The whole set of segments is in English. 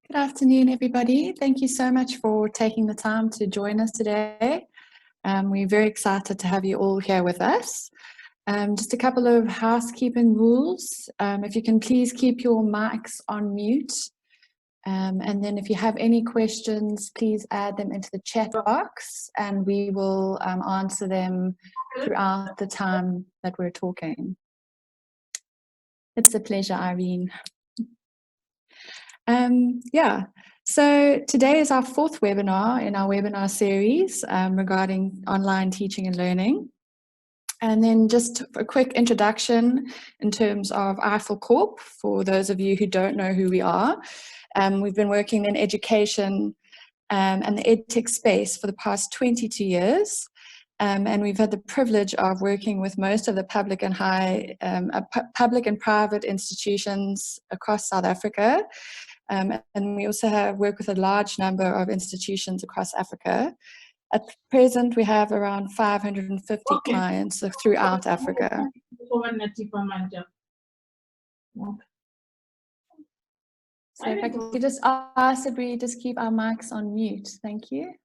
Good afternoon, everybody. Thank you so much for taking the time to join us today. We're very excited to have you all here with us. Just a couple of housekeeping rules. If you can please keep your mics on mute. And then if you have any questions, please add them into the chat box and we will answer them throughout the time that we're talking. It's a pleasure, Irene. So today is our fourth webinar in our webinar series regarding online teaching and learning. And then just a quick introduction in terms of Eiffel Corp, for those of you who don't know who we are. We've been working in education and the edtech space for the past 22 years. And we've had the privilege of working with most of the public and public and private institutions across South Africa. And we also work with a large number of institutions across Africa. At present, we have around 550 clients throughout Africa. So if I could just ask that we just keep our mics on mute. Thank you.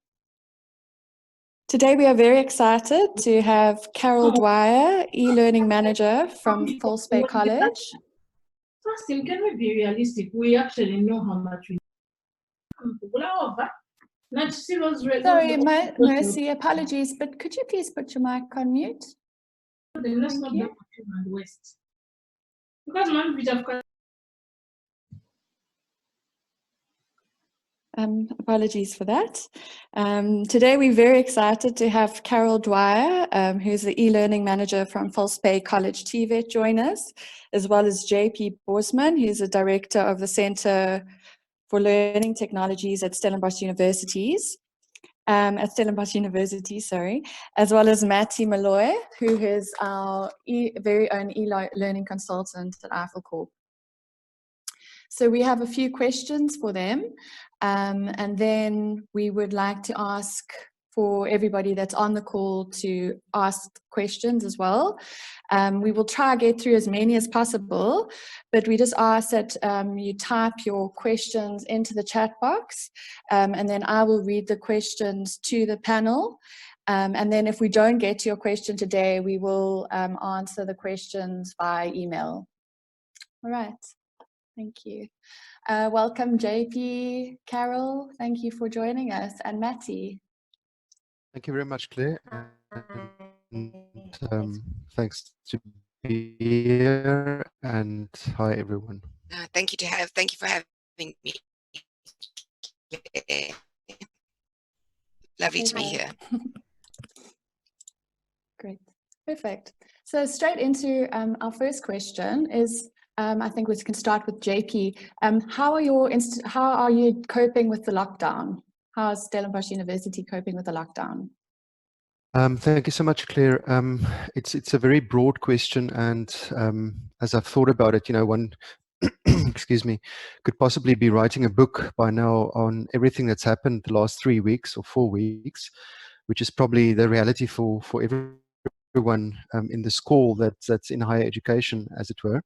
Today we are very excited to have Carol Dwyer, e-learning manager from False Bay College. First, can we be realistic? We actually know how much we Sorry, Mercy, apologies, but could you please put your mic on mute? Let's not be and waste. Because one bit of apologies for that. Today we're very excited to have Carol Dwyer, who's the e-learning manager from False Bay College TVET, join us, as well as JP Bosman, who's the director of the Center for Learning Technologies at Stellenbosch University, as well as Matty Malloy, who is our very own e-learning consultant at Eiffel Corp. So we have a few questions for them, and then we would like to ask for everybody that's on the call to ask questions as well. We will try to get through as many as possible, but we just ask that you type your questions into the chat box, and then I will read the questions to the panel. And then if we don't get to your question today, we will answer the questions by email. All right. Thank you. Welcome, JP, Carol. Thank you for joining us, and Matty. Thank you very much, Claire. And, thanks to be here. And hi, everyone. Thank you for having me. Lovely to be here. Great, perfect. So straight into our first question is. I think we can start with JP. How are you coping with the lockdown? How is Stellenbosch University coping with the lockdown? Thank you so much, Claire. It's a very broad question, and as I've thought about it, one excuse me, could possibly be writing a book by now on everything that's happened the last 3 weeks or 4 weeks, which is probably the reality for everyone in this call that's in higher education, as it were.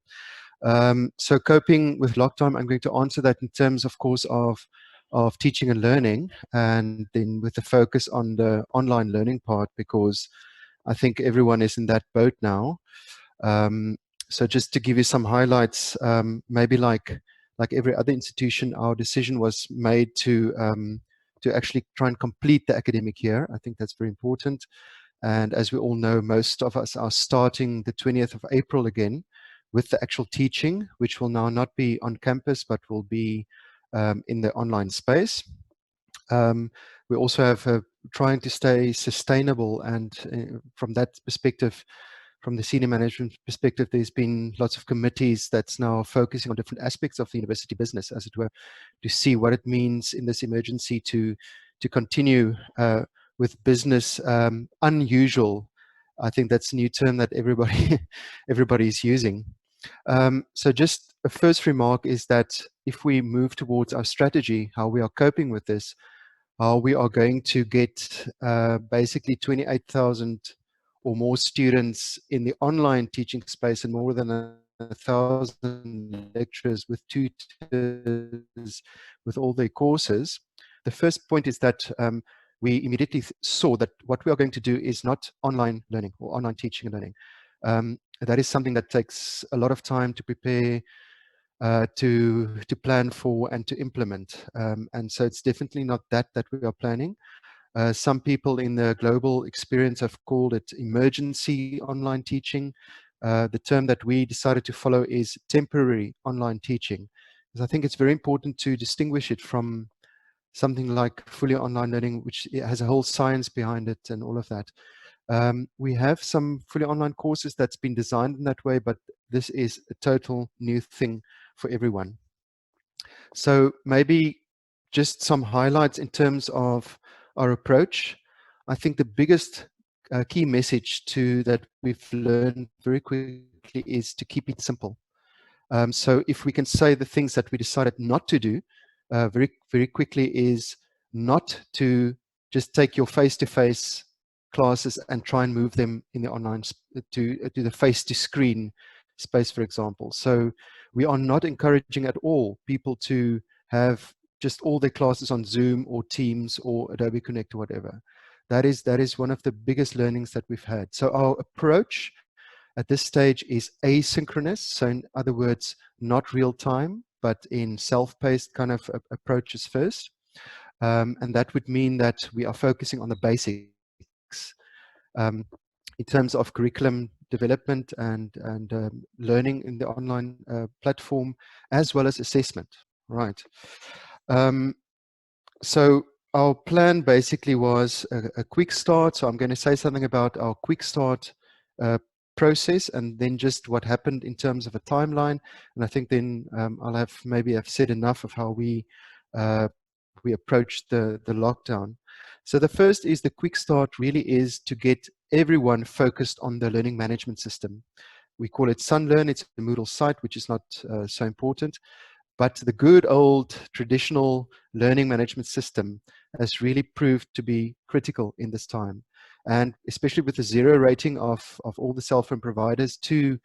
So coping with lockdown, I'm going to answer that in terms, of course, of teaching and learning, and then with the focus on the online learning part, because I think everyone is in that boat now. So just to give you some highlights, maybe like every other institution, our decision was made to actually try and complete the academic year. I think that's very important. And as we all know, most of us are starting the 20th of April again with the actual teaching, which will now not be on campus, but will be in the online space. We also have trying to stay sustainable, and from that perspective, from the senior management perspective, there's been lots of committees that's now focusing on different aspects of the university business, as it were, to see what it means in this emergency to continue with business unusual. I think that's a new term that everybody is using. So just a first remark is that if we move towards our strategy, how we are coping with this, how we are going to get basically 28,000 or more students in the online teaching space and more than 1,000 lecturers with tutors, with all their courses. The first point is that we immediately saw that what we are going to do is not online learning or online teaching and learning. That is something that takes a lot of time to prepare, to plan for, and to implement. And so it's definitely not that we are planning. Some people in the global experience have called it emergency online teaching. The term that we decided to follow is temporary online teaching, because I think it's very important to distinguish it from something like fully online learning, which has a whole science behind it and all of that. We have some fully online courses that's been designed in that way, but this is a total new thing for everyone. So maybe just some highlights in terms of our approach. I think the biggest key message that we've learned very quickly is to keep it simple. So if we can say the things that we decided not to do very quickly is not to just take your face-to-face classes and try and move them in the online to the face-to-screen space, for example. So we are not encouraging at all people to have just all their classes on Zoom or Teams or Adobe Connect or whatever. That is one of the biggest learnings that we've had. So our approach at this stage is asynchronous. So in other words, not real time, but in self-paced kind of approaches first. And that would mean that we are focusing on the basics in terms of curriculum development and learning in the online platform, as well as assessment, right? So our plan basically was a quick start. So I'm going to say something about our quick start process, and then just what happened in terms of a timeline. And I think then I'll have said enough of how we approached the lockdown. So the first is the quick start really is to get everyone focused on the learning management system. We call it SunLearn. It's a Moodle site, which is not so important. But the good old traditional learning management system has really proved to be critical in this time. And especially with the zero rating of all the cell phone providers to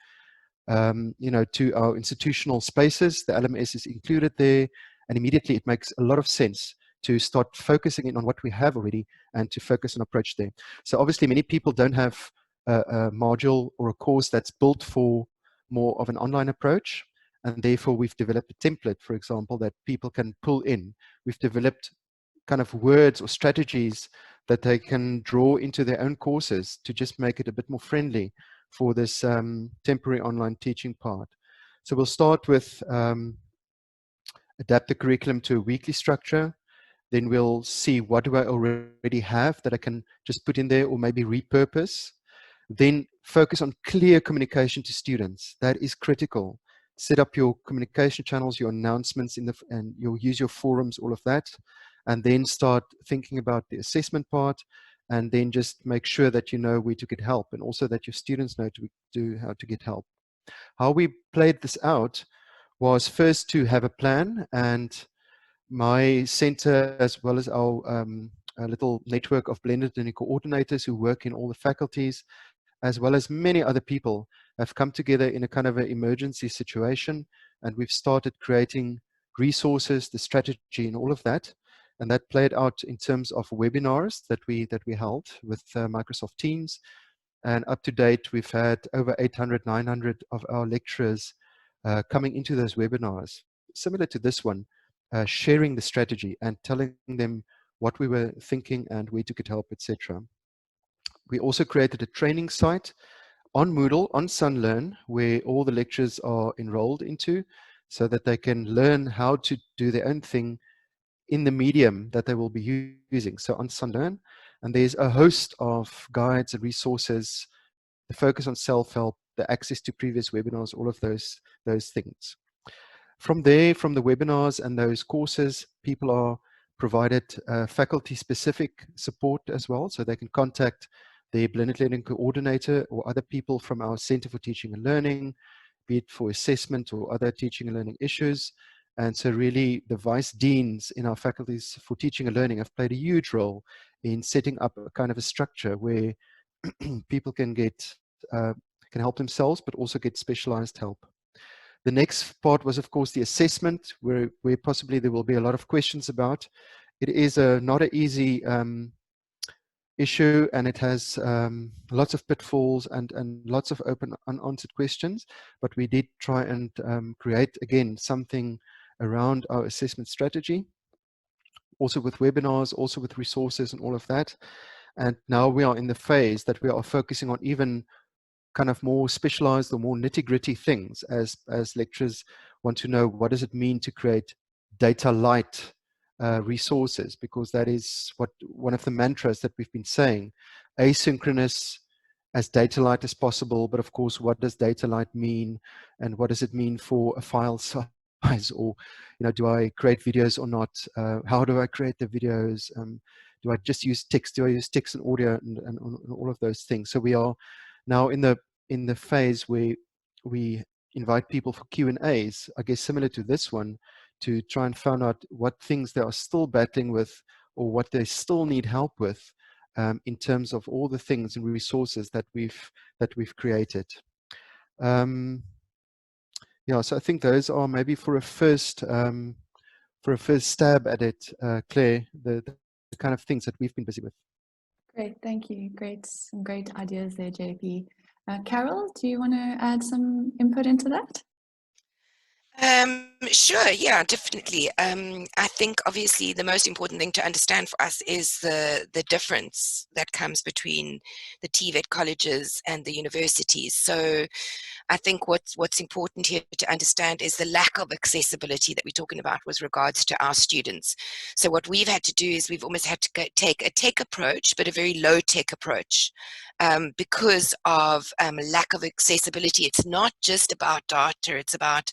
our institutional spaces, the LMS is included there. And immediately it makes a lot of sense to start focusing in on what we have already and to focus on approach there. So obviously many people don't have a module or a course that's built for more of an online approach. And therefore we've developed a template, for example, that people can pull in. We've developed kind of words or strategies that they can draw into their own courses to just make it a bit more friendly for this temporary online teaching part. So we'll start with adapt the curriculum to a weekly structure. Then we'll see what do I already have that I can just put in there or maybe repurpose. Then focus on clear communication to students. That is critical. Set up your communication channels, your announcements and you'll use your forums, all of that. And then start thinking about the assessment part, and then just make sure that you know where to get help, and also that your students know how to get help. How we played this out was first to have a plan, and my center, as well as our little network of blended learning coordinators who work in all the faculties, as well as many other people, have come together in a kind of an emergency situation, and we've started creating resources, the strategy and all of that. And that played out in terms of webinars that we held with Microsoft Teams. And up to date, we've had over 800, 900 of our lecturers coming into those webinars, similar to this one, sharing the strategy and telling them what we were thinking and where to get help, etc. We also created a training site on Moodle, on SunLearn, where all the lecturers are enrolled into, so that they can learn how to do their own thing in the medium that they will be using. So on SunLearn, and there's a host of guides and resources, the focus on self-help, the access to previous webinars, all of those things. From there, from the webinars and those courses, people are provided faculty-specific support as well, so they can contact their blended learning coordinator or other people from our Center for Teaching and Learning, be it for assessment or other teaching and learning issues. And so really the vice deans in our faculties for teaching and learning have played a huge role in setting up a kind of a structure where people can get can help themselves, but also get specialized help. The next part was, of course, the assessment, where possibly there will be a lot of questions about. It is not an easy issue, and it has lots of pitfalls and lots of open unanswered questions, but we did try and create, again, something around our assessment strategy, also with webinars, also with resources and all of that. And now we are in the phase that we are focusing on even kind of more specialized or more nitty-gritty things, as lecturers want to know, what does it mean to create data light resources, because that is one of the mantras that we've been saying: asynchronous, as data light as possible. But of course, what does data light mean, and what does it mean for a file size, or do I create videos or not? How do I create the videos? Do I just use text? Do I use text and audio, and all of those things? So we are now in the phase where we invite people for Q&As, I guess similar to this one, to try and find out what things they are still battling with, or what they still need help with, in terms of all the things and resources that we've created. Yeah, so I think those are maybe for a first stab at it, Claire, the kind of things that we've been busy with. Great, thank you. Some great ideas there, JP. Carol, do you want to add some input into that? Sure, yeah, definitely. I think obviously the most important thing to understand for us is the difference that comes between the TVET colleges and the universities. So I think what's important here to understand is the lack of accessibility that we're talking about with regards to our students. So what we've had to do is we've almost had to take a tech approach, but a very low tech approach, because of lack of accessibility. It's not just about data, it's about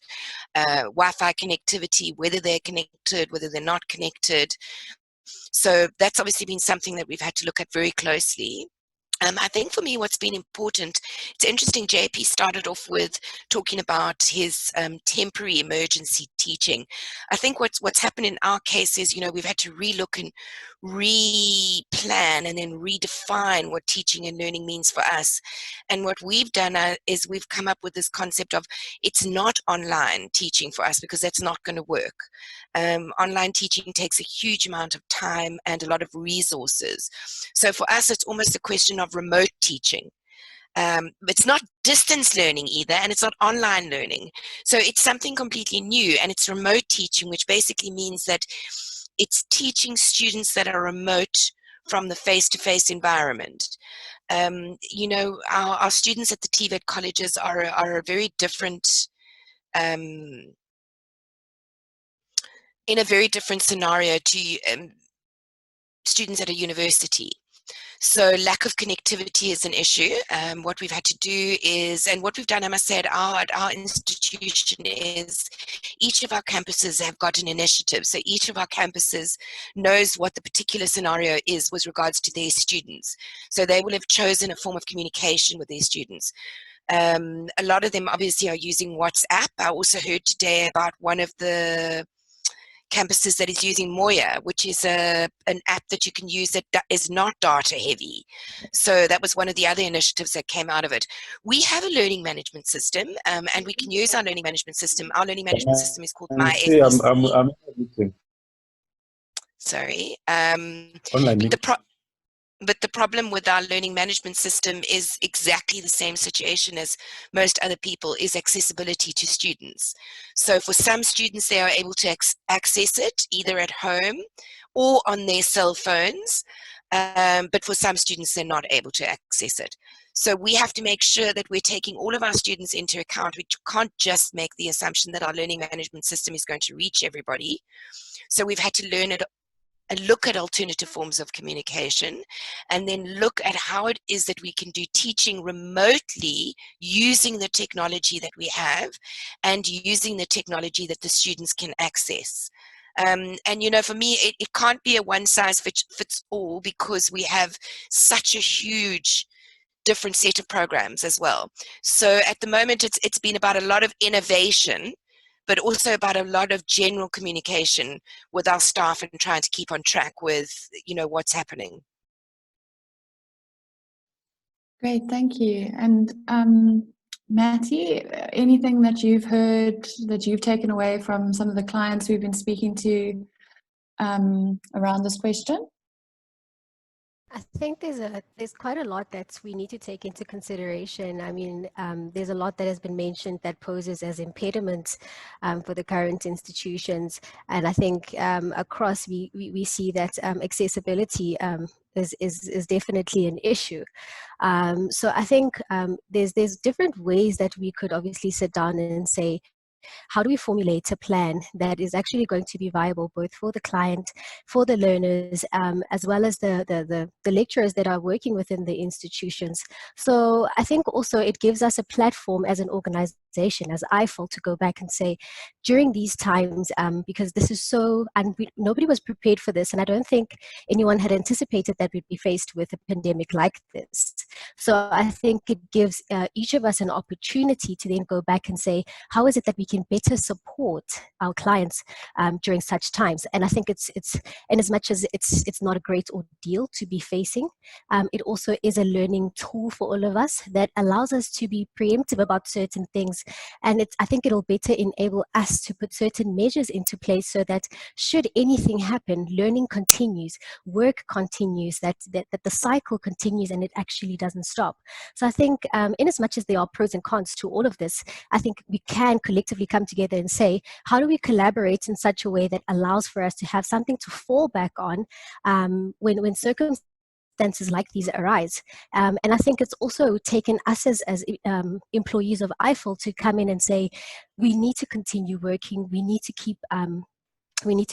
Wi-Fi connectivity, whether they're connected, whether they're not connected. So that's obviously been something that we've had to look at very closely. I think for me what's been important, it's interesting, JP started off with talking about his temporary emergency teaching. I think what's happened in our case is, we've had to relook and replan and then redefine what teaching and learning means for us. And what we've done is we've come up with this concept of, it's not online teaching for us, because that's not going to work. Online teaching takes a huge amount of time and a lot of resources. So for us, it's almost a question of remote teaching. It's not distance learning either, and it's not online learning. So it's something completely new, and it's remote teaching, which basically means that it's teaching students that are remote from the face-to-face environment. Our students at the TVET colleges are a very different, in a very different scenario to students at a university. So lack of connectivity is an issue. What we've had to do is, and what we've done, I must say, at our institution is, each of our campuses have got an initiative. So each of our campuses knows what the particular scenario is with regards to their students. So they will have chosen a form of communication with their students. A lot of them obviously are using WhatsApp. I also heard today about one of the campuses that is using Moya, which is an app that you can use that is not data heavy. So that was one of the other initiatives that came out of it. We have a learning management system, and we can use our learning management system. Our learning management system is called MyFBC. I'm Sorry. online. But the problem with our learning management system is exactly the same situation as most other people, is accessibility to students. So for some students, they are able to access it either at home or on their cell phones. But for some students, they're not able to access it. So we have to make sure that we're taking all of our students into account. We can't just make the assumption that our learning management system is going to reach everybody. So we've had to learn it and look at alternative forms of communication, and then look at how it is that we can do teaching remotely using the technology that we have and using the technology that the students can access. And for me, it can't be a one size fits all, because we have such a huge different set of programs as well. So at the moment, it's been about a lot of innovation, but also about a lot of general communication with our staff and trying to keep on track with, what's happening. Great, thank you. And Matty, anything that you've heard that you've taken away from some of the clients we've been speaking to around this question? I think there's quite a lot that we need to take into consideration. I mean, there's a lot that has been mentioned that poses as impediments for the current institutions, and I think across we see that accessibility is definitely an issue. So I think there's different ways that we could obviously sit down and say, how do we formulate a plan that is actually going to be viable both for the client, for the learners, as well as the lecturers that are working within the institutions. So I think also it gives us a platform as an organization, as IFL, to go back and say, during these times, because this is so, and nobody was prepared for this, and I don't think anyone had anticipated that we'd be faced with a pandemic like this. So I think it gives each of us an opportunity to then go back and say, how is it that we can better support our clients during such times? And I think it's in as much as it's not a great ordeal to be facing, it also is a learning tool for all of us that allows us to be preemptive about certain things. And I think it'll better enable us to put certain measures into place so that should anything happen, learning continues, work continues, that the cycle continues, and it actually doesn't stop. So I think in as much as there are pros and cons to all of this, I think we can collectively come together and say, how do we collaborate in such a way that allows for us to have something to fall back on when circumstances like these arise. And I think it's also taken us as employees of IFL to come in and say, we need to continue working, we need to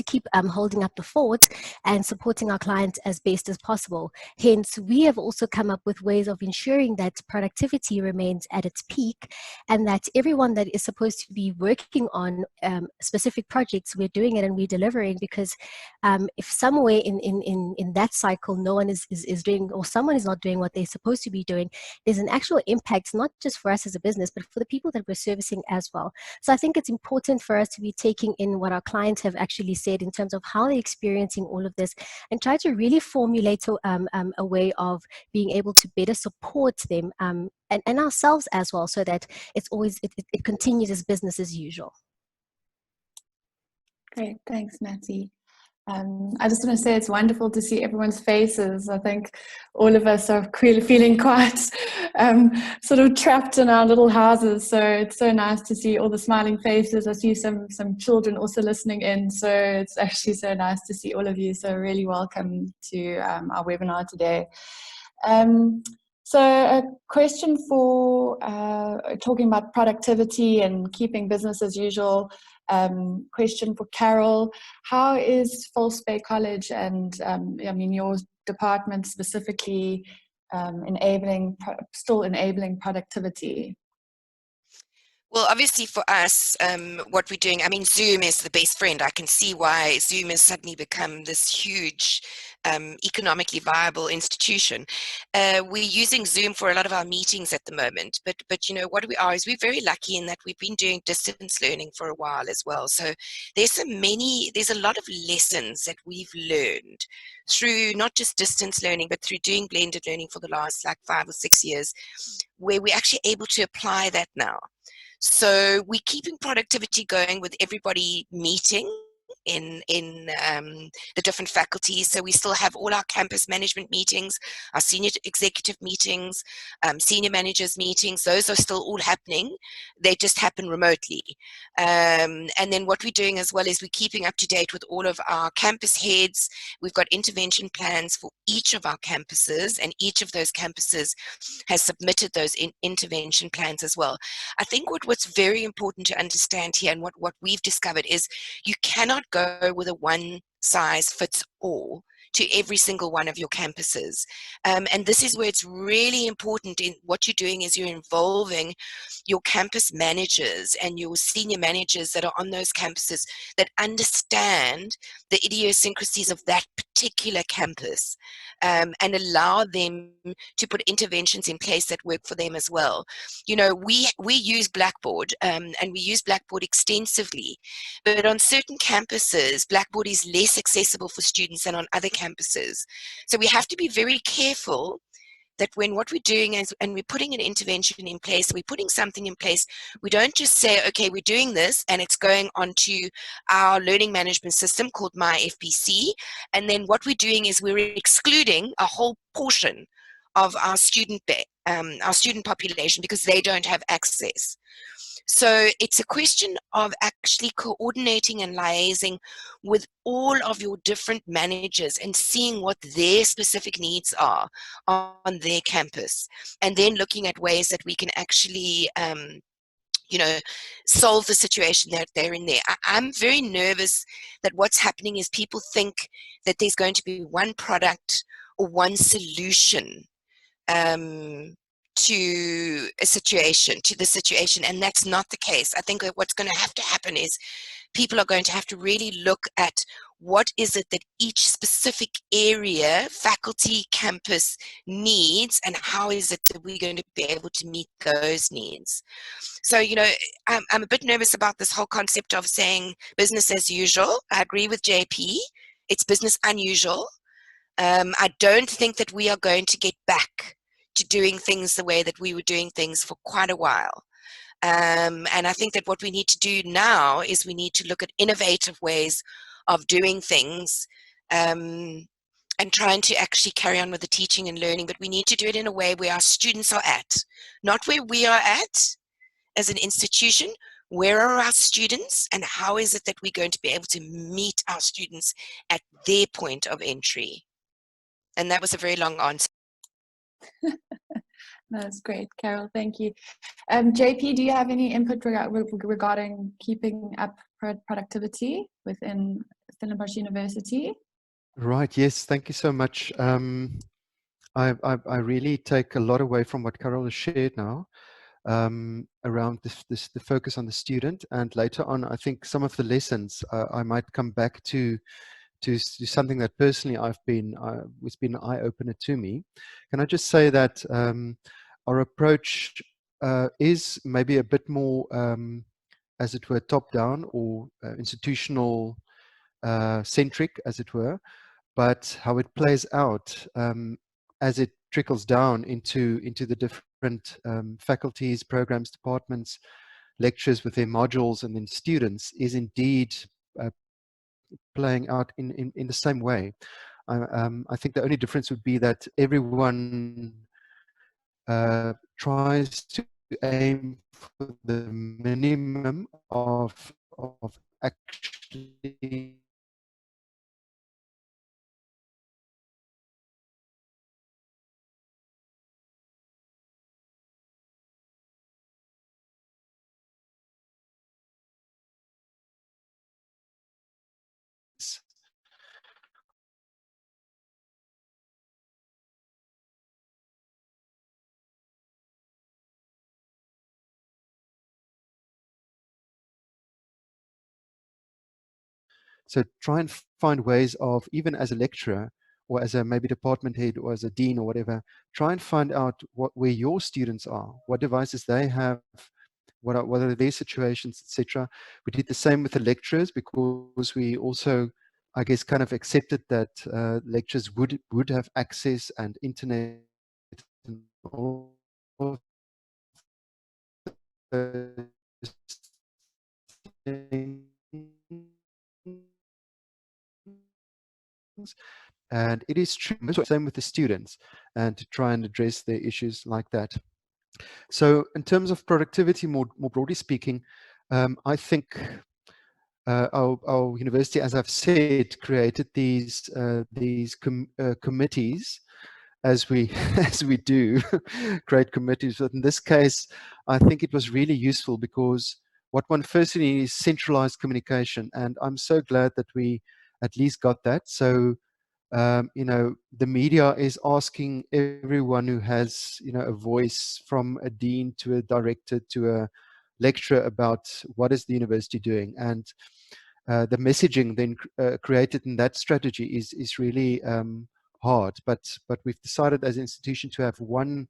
keep holding up the fort and supporting our clients as best as possible. Hence, we have also come up with ways of ensuring that productivity remains at its peak, and that everyone that is supposed to be working on specific projects, we're doing it and we're delivering, because if somewhere in that cycle no one is doing, or someone is not doing what they're supposed to be doing, there's an actual impact, not just for us as a business, but for the people that we're servicing as well. So I think it's important for us to be taking in what our clients have actually said in terms of how they're experiencing all of this, and try to really formulate a way of being able to better support them and ourselves as well, so that it continues as business as usual. Great, thanks, Matty. I just want to say it's wonderful to see everyone's faces. I think all of us are feeling quite sort of trapped in our little houses. So it's so nice to see all the smiling faces. I see some children also listening in. So it's actually so nice to see all of you. So really welcome to our webinar today. So a question for talking about productivity and keeping business as usual. Question for Carol: how is False Bay College and I mean your department specifically still enabling productivity? Well, obviously for us, what we're doing, I mean, Zoom is the best friend. I can see why Zoom has suddenly become this huge economically viable institution. We're using Zoom for a lot of our meetings at the moment, but you know, what we are is we're very lucky in that we've been doing distance learning for a while as well. So there's a lot of lessons that we've learned through not just distance learning, but through doing blended learning for the last like 5 or 6 years, where we're actually able to apply that now. So we're keeping productivity going with everybody meeting in the different faculties. So we still have all our campus management meetings, our senior executive meetings, senior managers meetings. Those are still all happening. They just happen remotely. And then what we're doing as well is we're keeping up to date with all of our campus heads. We've got intervention plans for each of our campuses, and each of those campuses has submitted those intervention plans as well. I think what's very important to understand here, and what we've discovered, is you cannot go with a one-size-fits-all to every single one of your campuses. And this is where it's really important in what you're doing is you're involving your campus managers and your senior managers that are on those campuses that understand the idiosyncrasies of that particular campus, and allow them to put interventions in place that work for them as well. You know, we use Blackboard, and we use Blackboard extensively, but on certain campuses, Blackboard is less accessible for students than on other campuses. So we have to be very careful that when what we're doing is, and we're putting an intervention in place, we're putting something in place, we don't just say, okay, we're doing this and it's going onto our learning management system called MyFPC, and then what we're doing is we're excluding a whole portion of our student population because they don't have access. So it's a question of actually coordinating and liaising with all of your different managers and seeing what their specific needs are on their campus, and then looking at ways that we can actually you know, solve the situation that they're in there. I'm very nervous that what's happening is people think that there's going to be one product or one solution to the situation, and that's not the case. I think that what's going to happen is people are going to have to really look at what is it that each specific area, faculty, campus needs, and how is it that we're going to be able to meet those needs. So, you know, I'm a bit nervous about this whole concept of saying business as usual. I agree with JP. It's business unusual. I don't think that we are going to get back to doing things the way that we were doing things for quite a while. And I think that what we need to do now is we need to look at innovative ways of doing things and trying to actually carry on with the teaching and learning, but we need to do it in a way where our students are at, not where we are at as an institution. Where are our students, and how is it that we're going to be able to meet our students at their point of entry? And that was a very long answer. That's great, Carol. Thank you. JP, do you have any input regarding keeping up productivity within Stellenbosch University? Right. Yes. Thank you so much. I really take a lot away from what Carol has shared now around the focus on the student, and later on, I think some of the lessons I might come back to something that personally it's been an eye-opener to me. Can I just say that our approach is maybe a bit more, as it were, top-down or institutional centric, as it were, but how it plays out as it trickles down into the different faculties, programs, departments, lectures with their modules, and then students is indeed playing out in the same way. I think the only difference would be that everyone tries to aim for the minimum of actually So try and find ways of, even as a lecturer or as a maybe department head or as a dean or whatever, try and find out where your students are, what devices they have, what are their situations, etc. We did the same with the lecturers, because we also, I guess, kind of accepted that lecturers would have access and internet and all of those things. And it is true, same with the students, and to try and address their issues like that. So in terms of productivity, more broadly speaking, I think our university, as I've said, created these committees, as we do create committees. But in this case, I think it was really useful, because what one first needs is centralized communication, and I'm so glad that we at least got that. So you know, the media is asking everyone who has, you know, a voice, from a dean to a director to a lecturer, about what is the university doing, and the messaging then created in that strategy is really hard. But we've decided as an institution to have one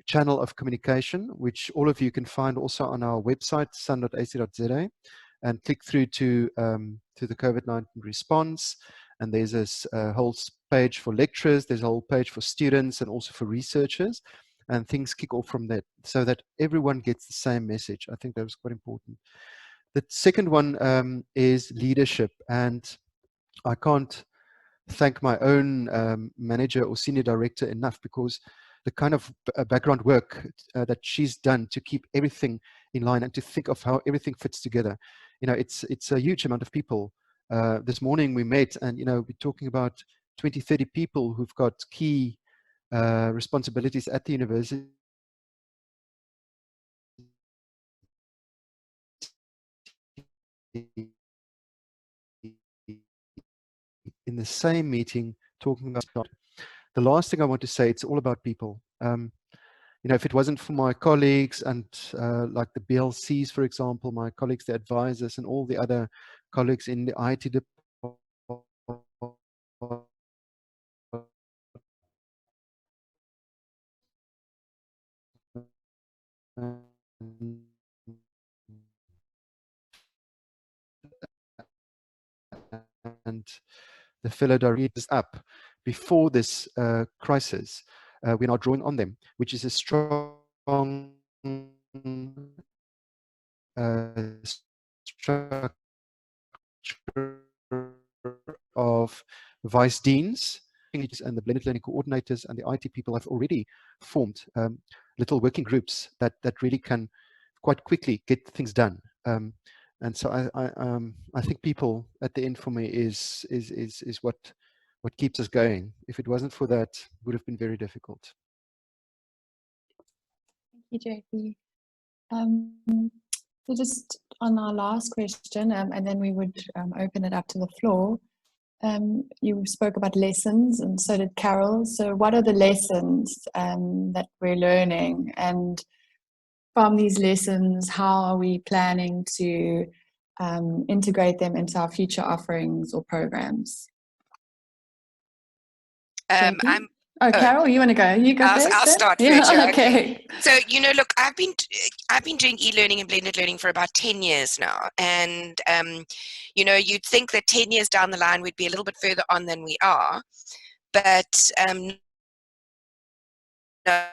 channel of communication, which all of you can find also on our website, sun.ac.za, and click through to the COVID-19 response, and there's this whole page for lecturers, there's a whole page for students and also for researchers, and things kick off from that so that everyone gets the same message. I think that was quite important. The second one is leadership, and I can't thank my own manager or senior director enough, because the kind of background work that she's done to keep everything in line and to think of how everything fits together. You know, it's a huge amount of people. This morning we met, and you know, we're talking about 20, 30 people who've got key responsibilities at the university. In the same meeting, talking about the last thing I want to say, it's all about people. You know, if it wasn't for my colleagues and like the BLCs, for example, my colleagues, the advisors, and all the other colleagues in the IT department, and the fellow directors up before this crisis, we're now drawing on them, which is a strong structure of vice deans and the blended learning coordinators and the IT people have already formed little working groups that really can quite quickly get things done. And so I think people at the end for me is what keeps us going. If it wasn't for that, it would have been very difficult. Thank you, JP. So just on our last question, and then we would open it up to the floor. You spoke about lessons, and so did Carol. So what are the lessons that we're learning? And from these lessons, how are we planning to integrate them into our future offerings or programs? Carol, you want to go? You go first. I'll start. Yeah, okay. So, you know, look, I've been doing e-learning and blended learning for about 10 years now, and you know, you'd think that 10 years down the line we'd be a little bit further on than we are, but no.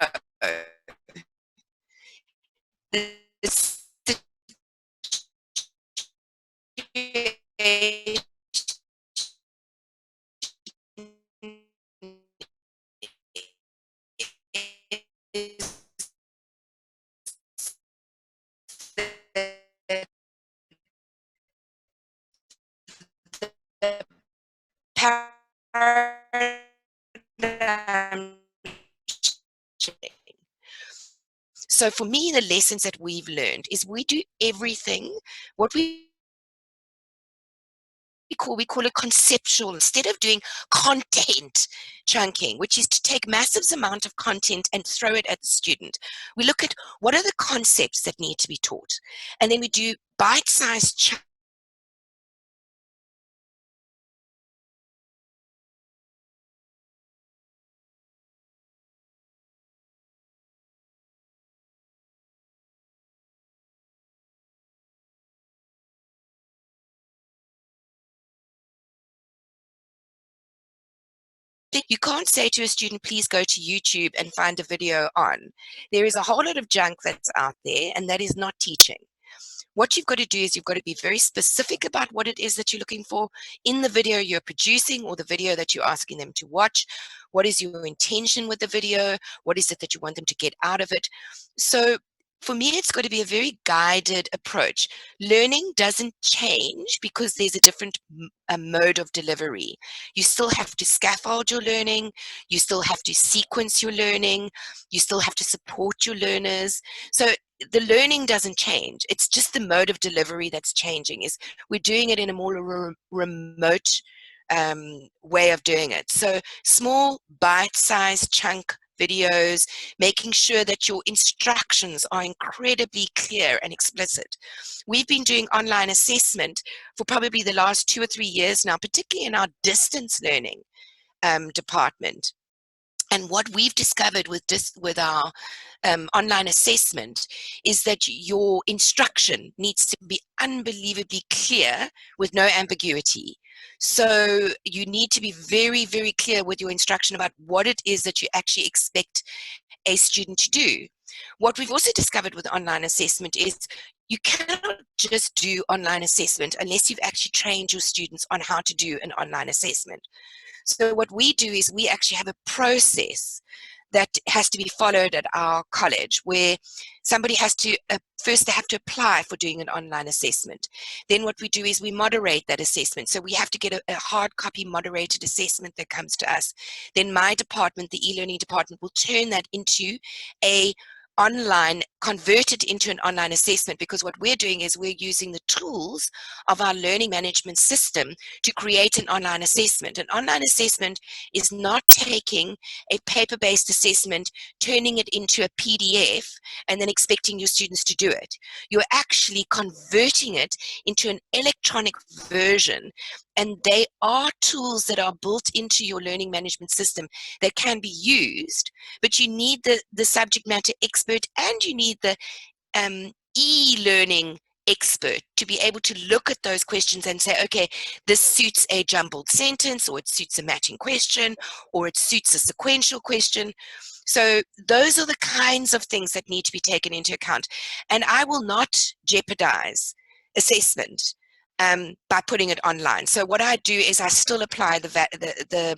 So for me, the lessons that we've learned is we do everything, what we call it conceptual, instead of doing content chunking, which is to take massive amount of content and throw it at the student. We look at what are the concepts that need to be taught, and then we do bite-sized chunks. You can't say to a student, please go to YouTube and find a video on. There is a whole lot of junk that's out there, and that is not teaching. What you've got to do is you've got to be very specific about what it is that you're looking for in the video you're producing or the video that you're asking them to watch. What is your intention with the video? What is it that you want them to get out of it? So for me, it's got to be a very guided approach. Learning doesn't change because there's a different mode of delivery. You still have to scaffold your learning. You still have to sequence your learning. You still have to support your learners. So the learning doesn't change. It's just the mode of delivery that's changing. Is we're doing it in a more remote way of doing it. So small bite-sized chunk videos, making sure that your instructions are incredibly clear and explicit. We've been doing online assessment for probably the last 2 or 3 years now, particularly in our distance learning department. And what we've discovered with our online assessment is that your instruction needs to be unbelievably clear with no ambiguity. So you need to be very, very clear with your instruction about what it is that you actually expect a student to do. What we've also discovered with online assessment is you cannot just do online assessment unless you've actually trained your students on how to do an online assessment. So what we do is we actually have a process that has to be followed at our college, where somebody has to, first they have to apply for doing an online assessment. Then what we do is we moderate that assessment. So we have to get a hard copy moderated assessment that comes to us. Then my department, the e-learning department, will turn that into a online, convert it into an online assessment, because what we're doing is we're using the tools of our learning management system to create an online assessment. An online assessment is not taking a paper-based assessment, turning it into a PDF, and then expecting your students to do it. You're actually converting it into an electronic version, and they are tools that are built into your learning management system that can be used, but you need the subject matter expert, and you need the e-learning expert to be able to look at those questions and say, okay, this suits a jumbled sentence, or it suits a matching question, or it suits a sequential question. So those are the kinds of things that need to be taken into account. And I will not jeopardize assessment by putting it online. So what I do is I still apply the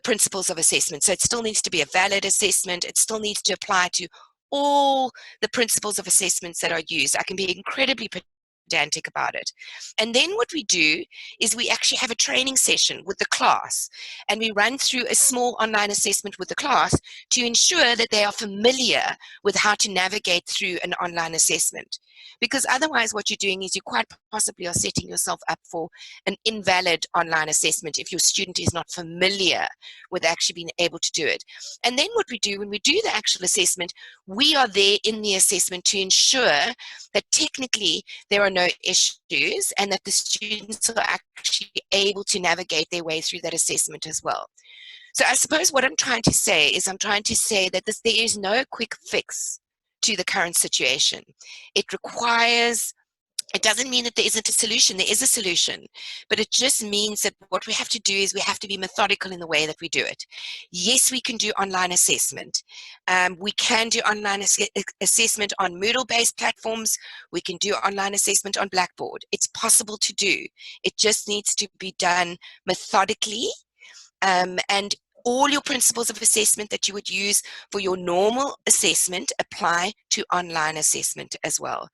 principles of assessment. So it still needs to be a valid assessment. It still needs to apply to all the principles of assessments that are used. I can be incredibly pedantic about it. And then what we do is we actually have a training session with the class, and we run through a small online assessment with the class to ensure that they are familiar with how to navigate through an online assessment. Because otherwise what you're doing is you quite possibly are setting yourself up for an invalid online assessment if your student is not familiar with actually being able to do it. And then what we do when we do the actual assessment, we are there in the assessment to ensure that technically there are no issues, and that the students are actually able to navigate their way through that assessment as well. So I suppose what I'm trying to say is I'm trying to say that there is no quick fix to the current situation. It doesn't mean that there isn't a solution. There is a solution, but it just means that what we have to do is we have to be methodical in the way that we do it. Yes, we can do online assessment. We can do online assessment on Moodle-based platforms. We can do online assessment on Blackboard. It's possible to do. It just needs to be done methodically, and all your principles of assessment that you would use for your normal assessment apply to online assessment as well.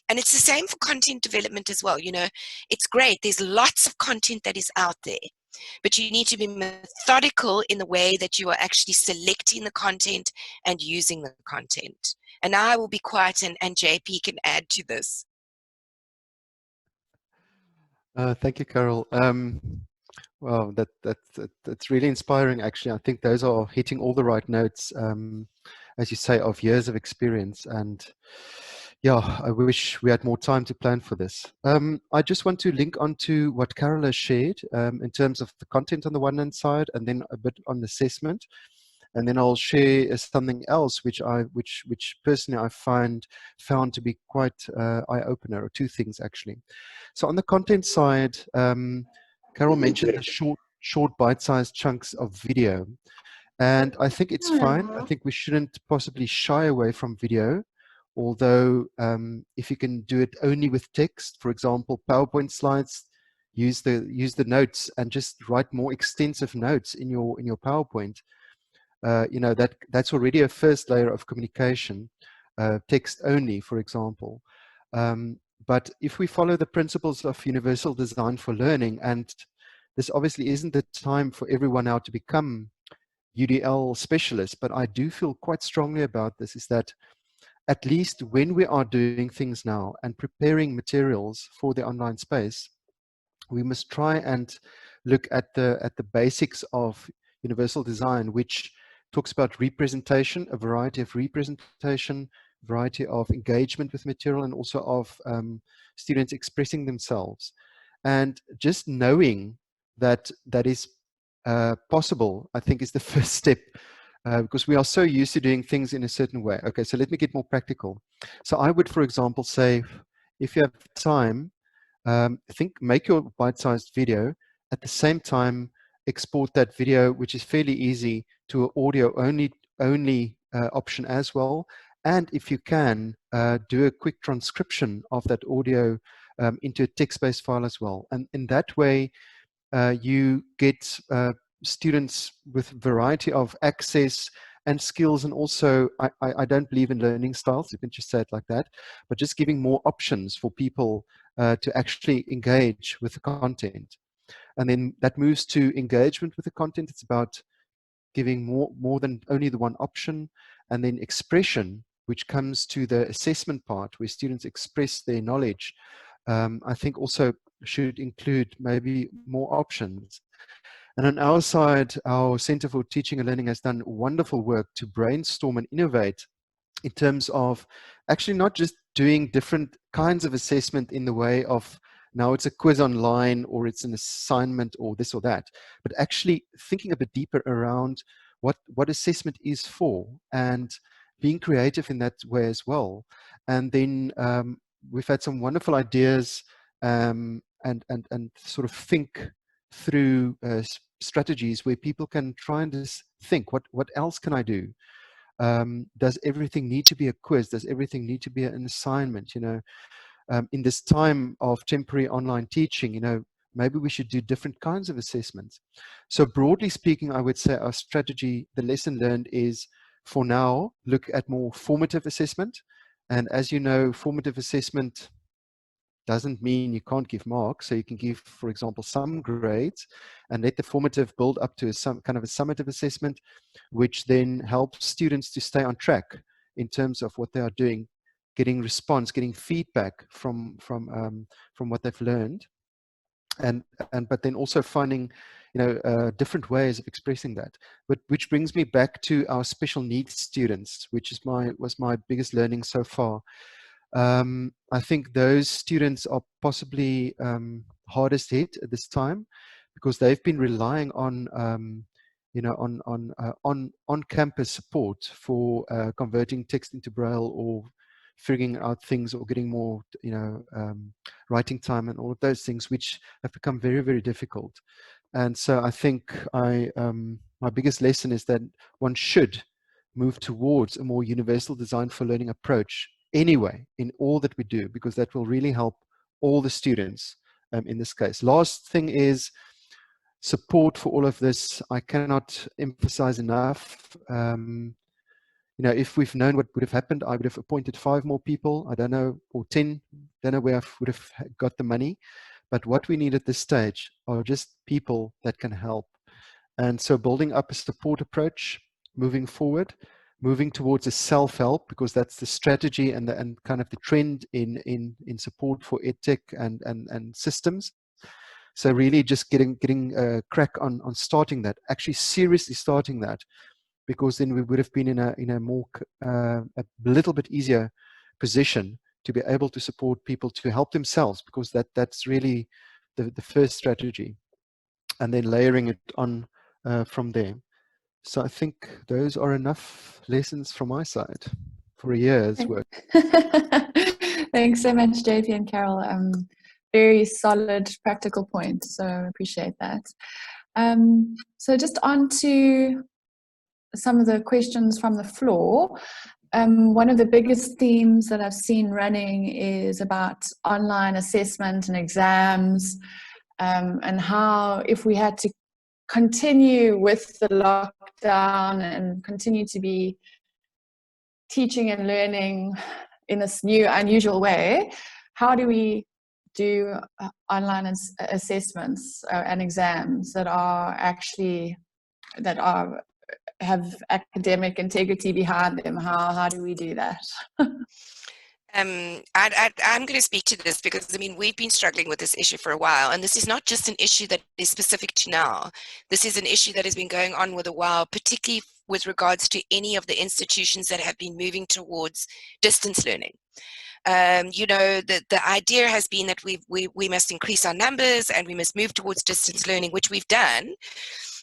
And it's the same for content development as well. You know, it's great. There's lots of content that is out there, but you need to be methodical in the way that you are actually selecting the content and using the content. And now I will be quiet, and JP can add to this. Thank you, Carol. Wow, that's really inspiring, actually. I think those are hitting all the right notes, as you say, of years of experience. And yeah, I wish we had more time to plan for this. I just want to link onto what Carol has shared in terms of the content on the one hand side, and then a bit on assessment. And then I'll share something else which personally I found to be quite eye-opener, or two things actually. So on the content side, Carol mentioned the short bite-sized chunks of video. And I think it's fine. I think we shouldn't possibly shy away from video, although if you can do it only with text, for example, PowerPoint slides, use the notes and just write more extensive notes in your PowerPoint. You know, that's already a first layer of communication, text only, for example. But if we follow the principles of universal design for learning, and this obviously isn't the time for everyone now to become UDL specialists, but I do feel quite strongly about this, is that at least when we are doing things now and preparing materials for the online space, we must try and look at the basics of universal design, which talks about representation, a variety of representation, variety of engagement with material, and also of students expressing themselves. And just knowing that that is possible, I think, is the first step, because we are so used to doing things in a certain way. Okay, so let me get more practical. So I would, for example, say, if you have time, make your bite-sized video at the same time export that video, which is fairly easy, to an audio only option as well. And if you can, do a quick transcription of that audio into a text-based file as well. And in that way, you get students with variety of access and skills. And also, I don't believe in learning styles, you can just say it like that, but just giving more options for people to actually engage with the content. And then that moves to engagement with the content. It's about giving more than only the one option. And then expression, which comes to the assessment part, where students express their knowledge, I think also should include maybe more options. And on our side, our Center for Teaching and Learning has done wonderful work to brainstorm and innovate in terms of actually not just doing different kinds of assessment in the way of now it's a quiz online or it's an assignment or this or that, but actually thinking a bit deeper around what assessment is for and being creative in that way as well. And then we've had some wonderful ideas and sort of think through strategies where people can try and just think, what else can I do? Does everything need to be a quiz? Does everything need to be an assignment? You know, in this time of temporary online teaching, you know, maybe we should do different kinds of assessments. So broadly speaking, I would say our strategy, the lesson learned is, for now, look at more formative assessment. And as you know, formative assessment doesn't mean you can't give marks. So you can give, for example, some grades and let the formative build up to some kind of a summative assessment, which then helps students to stay on track in terms of what they are doing, getting response, getting feedback from what they've learned, but then also finding, you know, different ways of expressing that. But which brings me back to our special needs students, which is was my biggest learning so far. I think those students are possibly hardest hit at this time because they've been relying on you know, on campus support for converting text into Braille or figuring out things or getting more, you know, writing time and all of those things, which have become very, very difficult. And so I think my biggest lesson is that one should move towards a more universal design for learning approach anyway in all that we do, because that will really help all the students in this case. Last thing is support for all of this. I cannot emphasize enough. You know, if we've known what would have happened, I would have appointed 5 more people. I don't know, or 10. Don't know where I would have got the money. But what we need at this stage are just people that can help. And so building up a support approach, moving forward, moving towards a self-help, because that's the strategy and kind of the trend in support for EdTech and systems. So really just getting a crack on starting that, actually seriously starting that, because then we would have been in a more a little bit easier position to be able to support people to help themselves, because that's really the first strategy, and then layering it on from there. So I think those are enough lessons from my side for a year's work. Thanks so much, JP and Carol. Very solid practical points, so I appreciate that. So just on to some of the questions from the floor. One of the biggest themes that I've seen running is about online assessment and exams, and how if we had to continue with the lockdown and continue to be teaching and learning in this new unusual way, how do we do online assessments and exams that are actually have academic integrity behind them? How do we do that? I'm going to speak to this because, I mean, we've been struggling with this issue for a while, and this is not just an issue that is specific to now. This is an issue that has been going on with a while, particularly with regards to any of the institutions that have been moving towards distance learning. You know, the idea has been that we must increase our numbers and we must move towards distance learning, which we've done,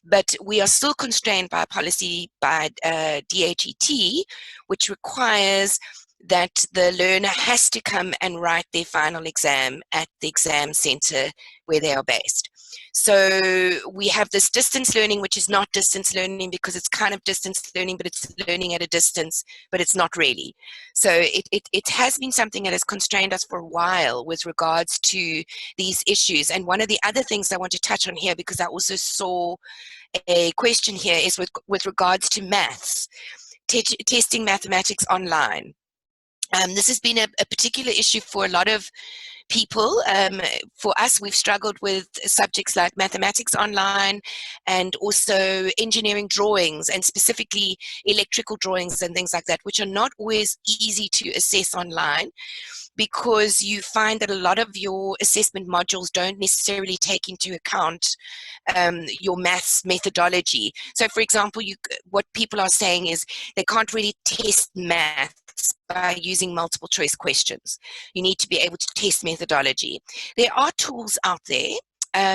but we are still constrained by a policy by DHET, which requires that the learner has to come and write their final exam at the exam center where they are based. So we have this distance learning, which is not distance learning because it's kind of distance learning, but it's learning at a distance, but it's not really. So it has been something that has constrained us for a while with regards to these issues. And one of the other things I want to touch on here, because I also saw a question here, is with regards to maths, testing mathematics online. This has been a particular issue for a lot of people. For us, we've struggled with subjects like mathematics online and also engineering drawings, and specifically electrical drawings and things like that, which are not always easy to assess online, because you find that a lot of your assessment modules don't necessarily take into account your maths methodology. So for example, what people are saying is they can't really test maths by using multiple choice questions. You need to be able to test methodology. There are tools out there.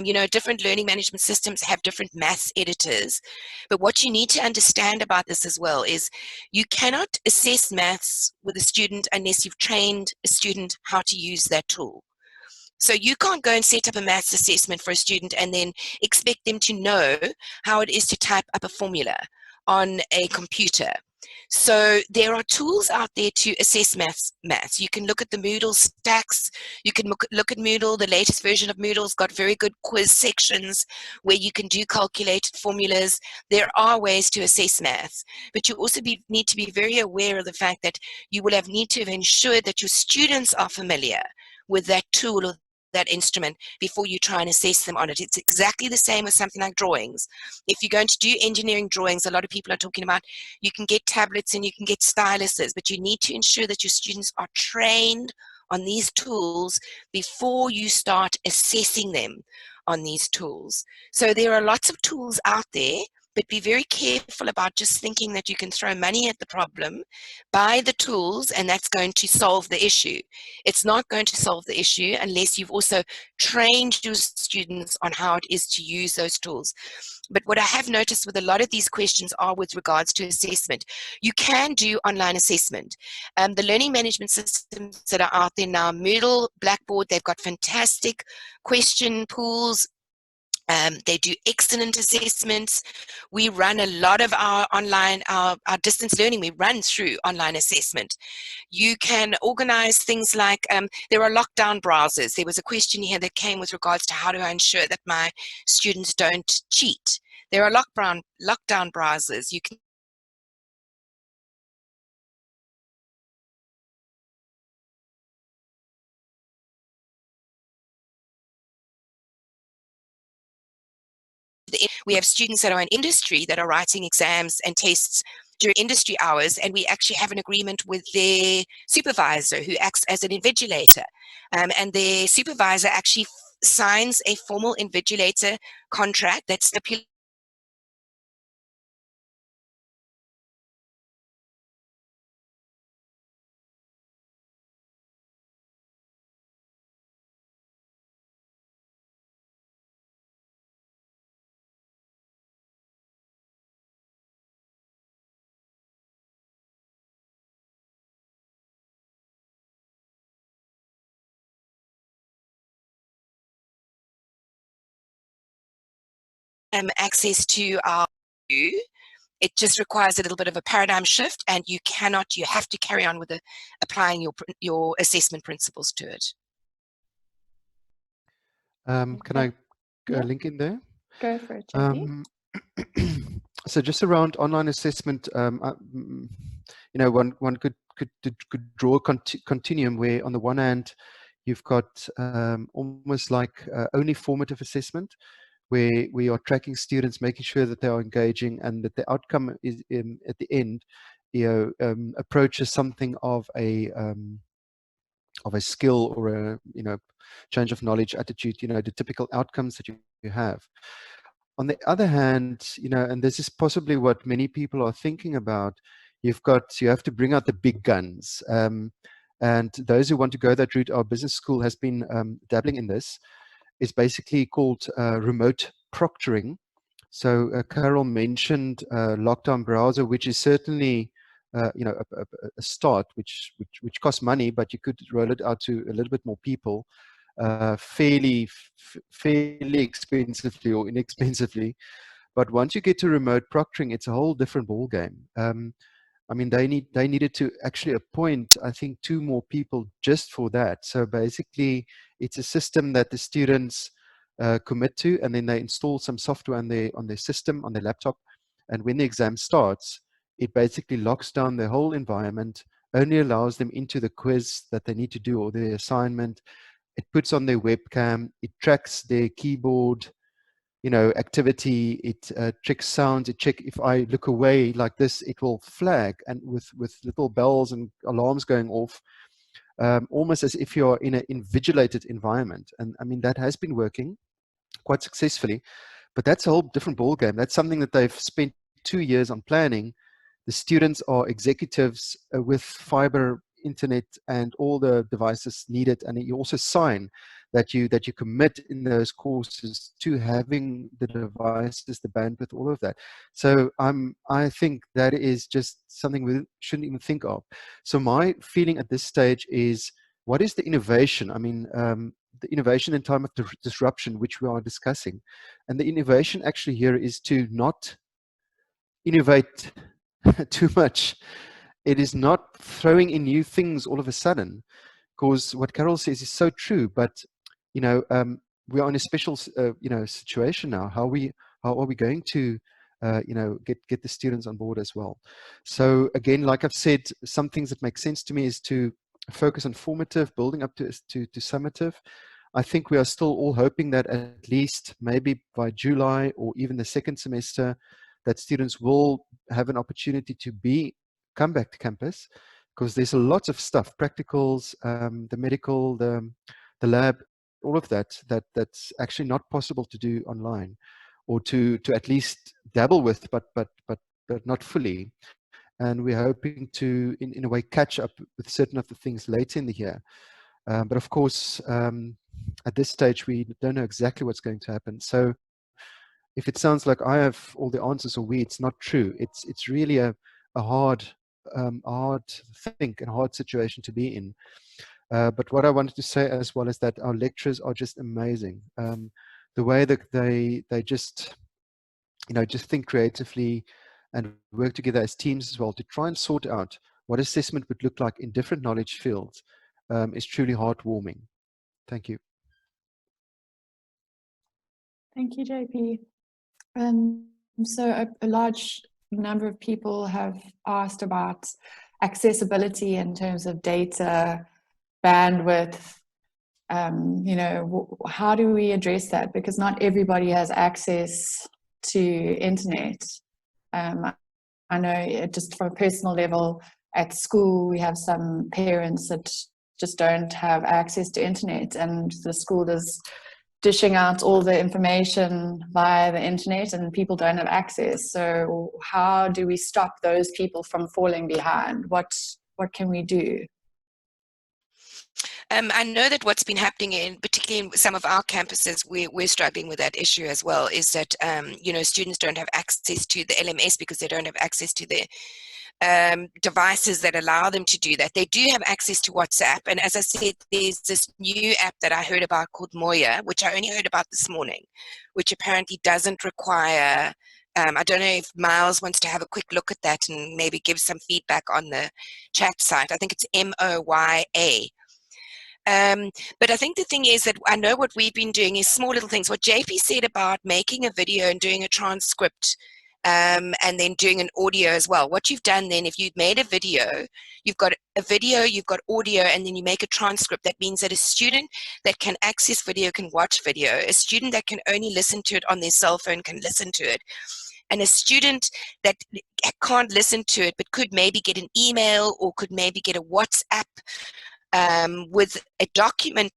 You know, different learning management systems have different maths editors, but what you need to understand about this as well is you cannot assess maths with a student unless you've trained a student how to use that tool. So you can't go and set up a maths assessment for a student and then expect them to know how it is to type up a formula on a computer. So there are tools out there to assess maths. You can look at the Moodle stacks. You can look at Moodle. The latest version of Moodle's got very good quiz sections where you can do calculated formulas. There are ways to assess maths, but you also need to be very aware of the fact that you will need to have ensured that your students are familiar with that tool or that instrument before you try and assess them on it. It's exactly the same with something like drawings. If you're going to do engineering drawings, a lot of people are talking about you can get tablets and you can get styluses, but you need to ensure that your students are trained on these tools before you start assessing them on these tools. So there are lots of tools out there, but be very careful about just thinking that you can throw money at the problem, buy the tools, and that's going to solve the issue. It's not going to solve the issue unless you've also trained your students on how it is to use those tools. But what I have noticed with a lot of these questions are with regards to assessment. You can do online assessment. The learning management systems that are out there now, Moodle, Blackboard, they've got fantastic question pools. They do excellent assessments. We run a lot of our online, our distance learning, we run through online assessment. You can organize things like, there are lockdown browsers. There was a question here that came with regards to how do I ensure that my students don't cheat. There are lockdown browsers. You can we have students that are in industry that are writing exams and tests during industry hours, and we actually have an agreement with their supervisor who acts as an invigilator, and their supervisor actually signs a formal invigilator contract that stipulates access to our view. It just requires a little bit of a paradigm shift, and you have to carry on with applying your assessment principles to it. Can I Yeah. link in there? Go for it, JP. So just around online assessment, you know, one could draw a continuum where on the one hand you've got almost like only formative assessment, where we are tracking students, making sure that they are engaging and that the outcome is at the end, you know, approaches something of a skill or a, you know, change of knowledge, attitude, you know, the typical outcomes that you have. On the other hand, you know, and this is possibly what many people are thinking about, you have to bring out the big guns. And those who want to go that route, our business school has been dabbling in this. It's basically called remote proctoring. So Carol mentioned lockdown browser, which is certainly you know, a start, which costs money, but you could roll it out to a little bit more people. fairly expensively or inexpensively. But once you get to remote proctoring, it's a whole different ballgame. I mean, they needed to actually appoint, I think, 2 more people just for that. So basically, it's a system that the students commit to, and then they install some software on their system, on their laptop. And when the exam starts, it basically locks down their whole environment, only allows them into the quiz that they need to do or their assignment. It puts on their webcam, it tracks their keyboard, activity, it checks sounds, it check if I look away like this, it will flag, and with little bells and alarms going off, almost as if you're in an invigilated environment. And I mean, that has been working quite successfully, but that's a whole different ballgame. That's something that they've spent 2 years on planning. The students are executives with fiber internet and all the devices needed, and you also sign that you commit in those courses to having the devices, the bandwidth, all of that. So I think that is just something we shouldn't even think of. So my feeling at this stage is, what is the innovation? I mean, the innovation in time of disruption, which we are discussing, and the innovation actually here is to not innovate too much. It is not throwing in new things all of a sudden, because what Carol says is so true. But we are in a special situation now. How are we going to get the students on board as well? So again, like I've said, some things that make sense to me is to focus on formative, building up to summative. I think we are still all hoping that at least maybe by July or even the second semester, that students will have an opportunity to come back to campus, because there's a lot of stuff, practicals, the medical, the lab, all of that's actually not possible to do online, or to at least dabble with, but not fully. And we're hoping to, in a way, catch up with certain of the things later in the year. But of course, at this stage, we don't know exactly what's going to happen. So if it sounds like I have all the answers, or it's not true. It's really a hard thing and hard situation to be in. But what I wanted to say as well is that our lecturers are just amazing. The way that they just just think creatively and work together as teams as well to try and sort out what assessment would look like in different knowledge fields is truly heartwarming. Thank you. Thank you, JP. So a large number of people have asked about accessibility in terms of data, bandwidth. How do we address that? Because not everybody has access to internet. I know just from a personal level, at school, we have some parents that just don't have access to internet, and the school is dishing out all the information via the internet, and people don't have access. So how do we stop those people from falling behind? What can we do? I know that what's been happening, particularly in some of our campuses, we're struggling with that issue as well, is that students don't have access to the LMS because they don't have access to their devices that allow them to do that. They do have access to WhatsApp, and as I said, there's this new app that I heard about called Moya, which I only heard about this morning, which apparently doesn't require I don't know if Miles wants to have a quick look at that and maybe give some feedback on the chat site. I think it's MOYA. But I think the thing is that I know what we've been doing is small little things. What JP said about making a video and doing a transcript and then doing an audio as well. What you've done then, if you've made a video, you've got audio, and then you make a transcript. That means that a student that can access video can watch video. A student that can only listen to it on their cell phone can listen to it. And a student that can't listen to it but could maybe get an email or could maybe get a WhatsApp with a document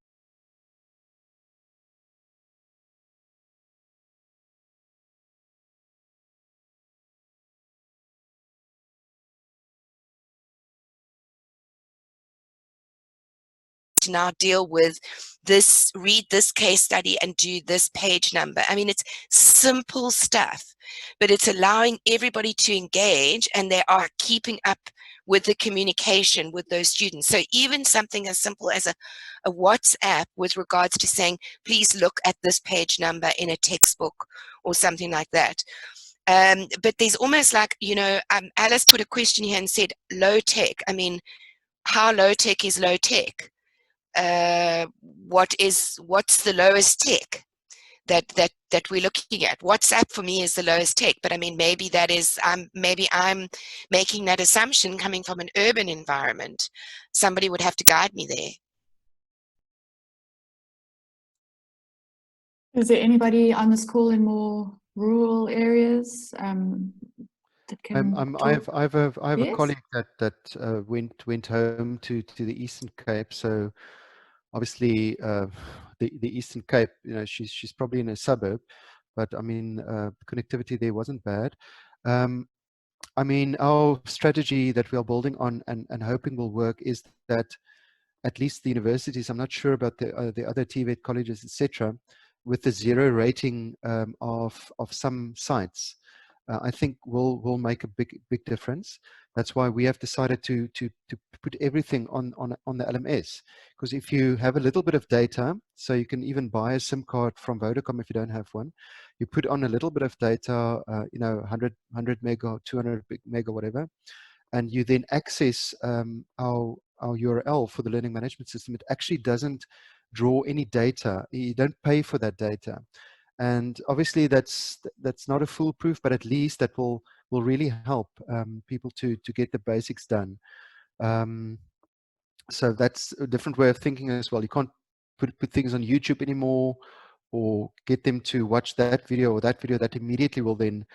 to now deal with this, read this case study and do this page number. I mean, it's simple stuff, but it's allowing everybody to engage, and they are keeping up with the communication with those students. So even something as simple as a WhatsApp with regards to saying, please look at this page number in a textbook or something like that. But there's almost like, you know, Alice put a question here and said low tech. I mean, how low tech is low tech? What's the lowest tech that we're looking at? WhatsApp for me is the lowest tech, but I mean, maybe that is, maybe I'm making that assumption coming from an urban environment. Somebody would have to guide me there. Is there anybody on this call in more rural areas that can I have a Yes? colleague that went home to the Eastern Cape. So obviously, the Eastern Cape, you know, she's probably in a suburb, but I mean, connectivity there wasn't bad. I mean, our strategy that we are building on and hoping will work is that at least the universities, I'm not sure about the other TVET colleges, etc., with the 0 rating of some sites, I think will make a big difference. That's why we have decided to put everything on the LMS, because if you have a little bit of data, so you can even buy a SIM card from Vodacom if you don't have one, you put on a little bit of data, you know, 100 mega, 200 mega, whatever, and you then access our URL for the learning management system. It actually doesn't draw any data. You don't pay for that data. And obviously that's not a foolproof, but at least that will really help people to get the basics done. So that's a different way of thinking as well. You can't put things on YouTube anymore, or get them to watch that video or that video that immediately will then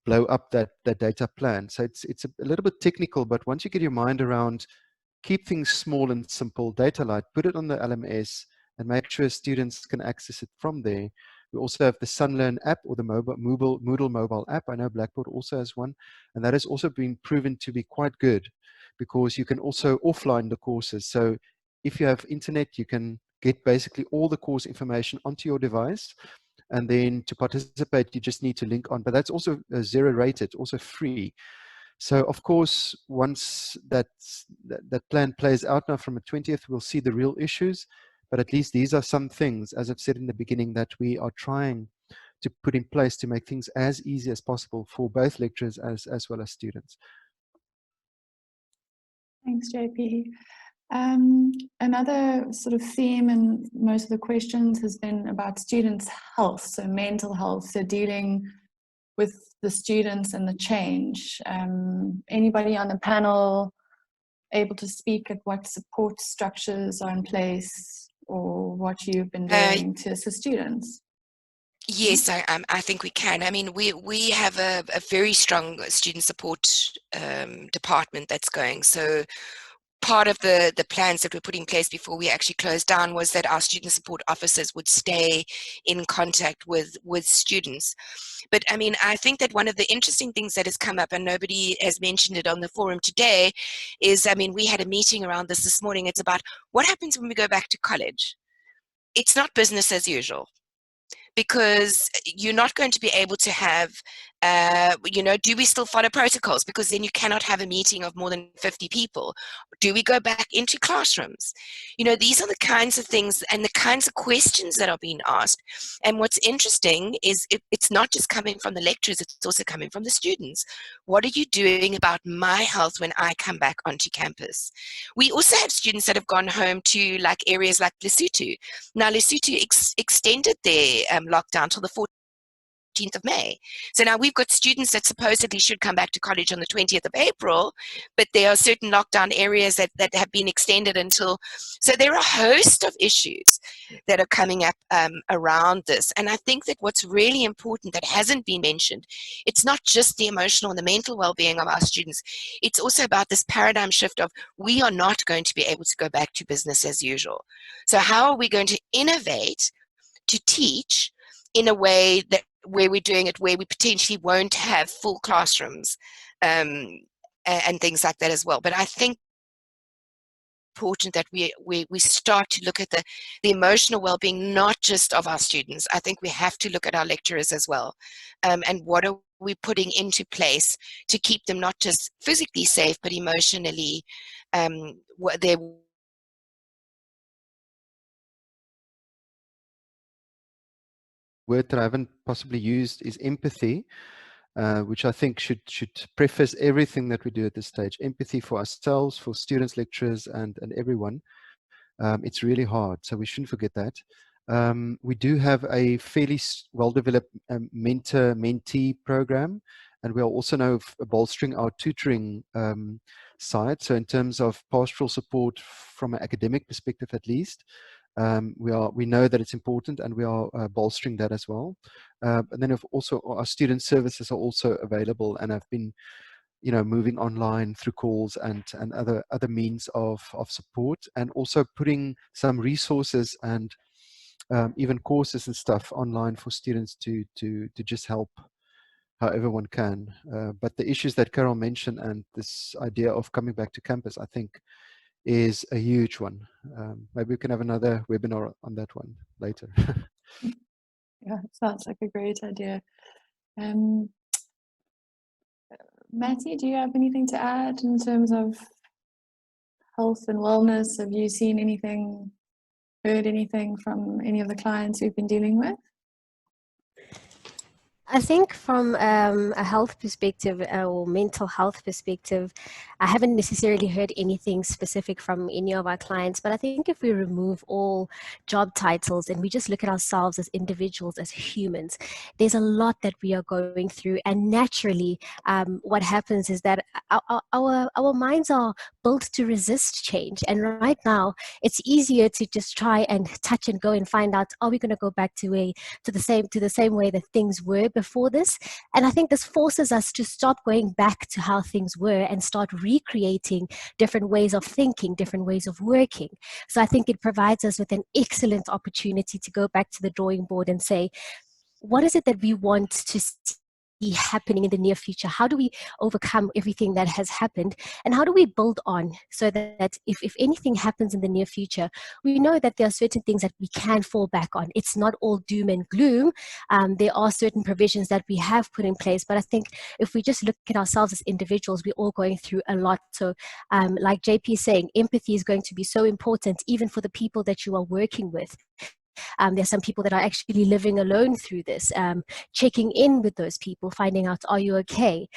blow up that data plan. So it's a little bit technical, but once you get your mind around, keep things small and simple, data light, put it on the LMS, and make sure students can access it from there. We also have the SunLearn app, or the Moodle mobile app. I know Blackboard also has one, and that has also been proven to be quite good, because you can also offline the courses. So if you have internet, you can get basically all the course information onto your device, and then to participate, you just need to link on. But that's also 0 rated, also free. So of course, once that plan plays out now from the 20th, we'll see the real issues. But at least these are some things, as I've said in the beginning, that we are trying to put in place to make things as easy as possible for both lecturers as well as students. Thanks, JP. Another sort of theme in most of the questions has been about students' health, so mental health, so dealing with the students and the change. Anybody on the panel able to speak at what support structures are in place, or what you've been doing to assist students? Yes, I think we can. I mean, we have a very strong student support department that's going. So part of the plans that were put in place before we actually closed down was that our student support officers would stay in contact with students. But I mean, I think that one of the interesting things that has come up, and nobody has mentioned it on the forum today, is, I mean, we had a meeting around this morning. It's about what happens when we go back to college. It's not business as usual, because you're not going to be able to have, you know, do we still follow protocols? Because then you cannot have a meeting of more than 50 people. Do we go back into classrooms? You know, these are the kinds of things and the kinds of questions that are being asked. And what's interesting is it's not just coming from the lecturers, it's also coming from the students. What are you doing about my health when I come back onto campus? We also have students that have gone home to like areas like Lesotho. Now, Lesotho extended their lockdown till the 14th of May. So now we've got students that supposedly should come back to college on the 20th of April, but there are certain lockdown areas that have been extended until, so there are a host of issues that are coming up around this. And I think that what's really important that hasn't been mentioned, it's not just the emotional and the mental well-being of our students, it's also about this paradigm shift of we are not going to be able to go back to business as usual. So how are we going to innovate to teach in a way that where we're doing it, where we potentially won't have full classrooms and things like that as well. But I think important that we start to look at the emotional well-being, not just of our students. I think we have to look at our lecturers as well, and what are we putting into place to keep them not just physically safe, but emotionally they're word that I haven't possibly used is empathy, which I think should preface everything that we do at this stage. Empathy for ourselves, for students, lecturers, and everyone. It's really hard, so we shouldn't forget that. We do have a fairly well-developed mentor-mentee program, and we are also now bolstering our tutoring side. So in terms of pastoral support from an academic perspective at least, we know that it's important, and we are bolstering that as well. And then also our student services are also available, and have been, moving online through calls and other means of support, and also putting some resources and even courses and stuff online for students to just help however one can. But the issues that Carol mentioned, and this idea of coming back to campus, I think is a huge one. Maybe we can have another webinar on that one later. Yeah, sounds like a great idea. Matty, do you have anything to add in terms of health and wellness? Have you seen anything, heard anything from any of the clients you've been dealing with? I think from a health perspective or mental health perspective, I haven't necessarily heard anything specific from any of our clients, but I think if we remove all job titles and we just look at ourselves as individuals, as humans, there's a lot that we are going through. And naturally, what happens is that our minds are built to resist change. And right now, it's easier to just try and touch and go and find out, are we going to go back to the same way that things were before this? And I think this forces us to stop going back to how things were and start recreating different ways of thinking, different ways of working. So I think it provides us with an excellent opportunity to go back to the drawing board and say, what is it that we want to see happening in the near future? How do we overcome everything that has happened, and how do we build on so that if anything happens in the near future, we know that there are certain things that we can fall back on. It's not all doom and gloom. There are certain provisions that we have put in place, but I think if we just look at ourselves as individuals, we're all going through a lot. So like JP is saying, empathy is going to be so important even for the people that you are working with. There's some people that are actually living alone through this, checking in with those people, finding out, are you okay?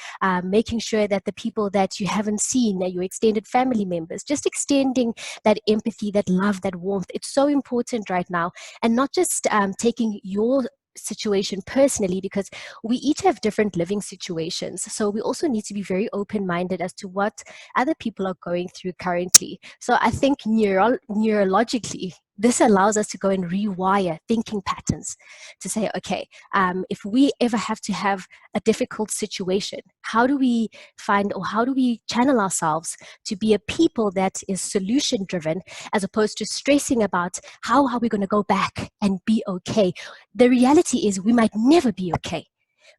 Making sure that the people that you haven't seen, your extended family members, just extending that empathy, that love, that warmth. It's so important right now. And not just taking your situation personally, because we each have different living situations. So we also need to be very open-minded as to what other people are going through currently. So I think neurologically, this allows us to go and rewire thinking patterns to say, okay, if we ever have to have a difficult situation, how do we find, or how do we channel ourselves to be a people that is solution driven, as opposed to stressing about how are we going to go back and be okay? The reality is we might never be okay.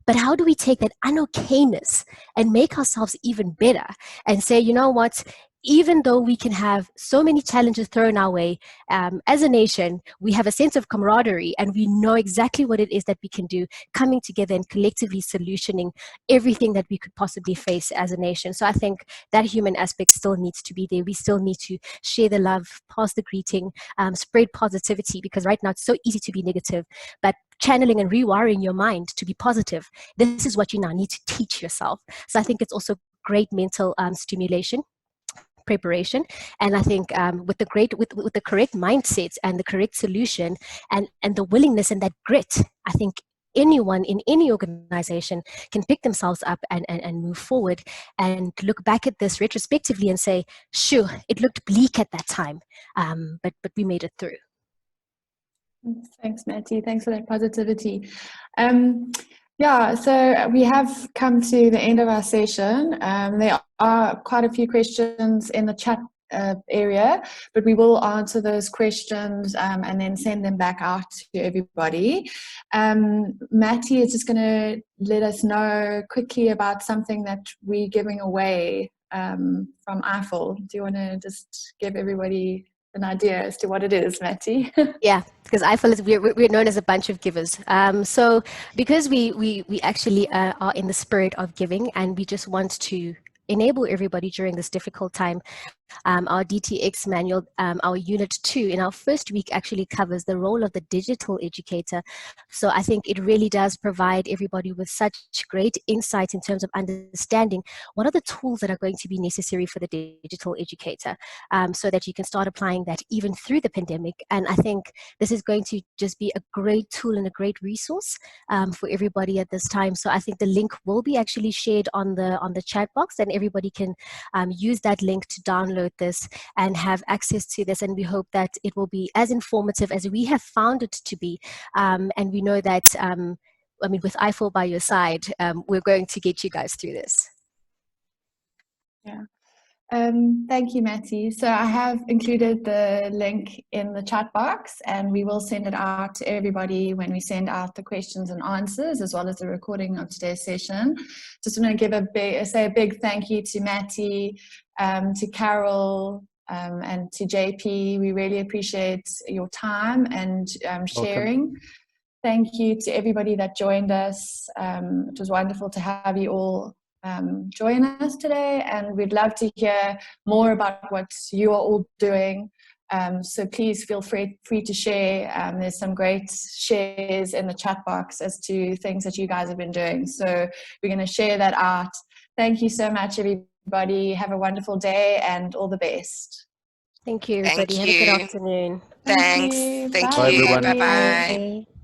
But how do we take that unokayness and make ourselves even better and say, you know what, even though we can have so many challenges thrown our way, as a nation, we have a sense of camaraderie and we know exactly what it is that we can do, coming together and collectively solutioning everything that we could possibly face as a nation. So I think that human aspect still needs to be there. We still need to share the love, pass the greeting, spread positivity, because right now it's so easy to be negative, but channeling and rewiring your mind to be positive, this is what you now need to teach yourself. So I think it's also great mental stimulation, preparation, and I think with the correct mindset and the correct solution and the willingness and that grit, I think anyone in any organization can pick themselves up and move forward and look back at this retrospectively and say, sure, it looked bleak at that time, but we made it through. Thanks, Matty. Thanks for that positivity. Yeah, so we have come to the end of our session. There are quite a few questions in the chat area, but we will answer those questions and then send them back out to everybody. Matty is just going to let us know quickly about something that we're giving away from Eiffel. Do you want to just give everybody an idea as to what it is, Matty? Yeah, because Eiffel is we're known as a bunch of givers. So because we actually are in the spirit of giving, and we just want to enable everybody during this difficult time. Our DTX manual, our unit 2 in our first week actually covers the role of the digital educator. So I think it really does provide everybody with such great insight in terms of understanding what are the tools that are going to be necessary for the digital educator, so that you can start applying that even through the pandemic. And I think this is going to just be a great tool and a great resource for everybody at this time. So I think the link will be actually shared on the chat box, and everybody can use that link to download this and have access to this. And we hope that it will be as informative as we have found it to be. And we know that, I mean, with Eiffel by your side, we're going to get you guys through this. Yeah. Thank you, Matty. So I have included the link in the chat box, and we will send it out to everybody when we send out the questions and answers, as well as the recording of today's session. Just want to give say a big thank you to Matty, to Carol, and to JP. We really appreciate your time and sharing. Welcome. Thank you to everybody that joined us. It was wonderful to have you all join us today, and we'd love to hear more about what you are all doing. So please feel free to share. There's some great shares in the chat box as to things that you guys have been doing. So we're going to share that out. Thank you so much, everybody. Have a wonderful day and all the best. Thank you, everybody. Have a good afternoon. Thanks. Thank you. Bye, everyone. Bye-bye. Bye.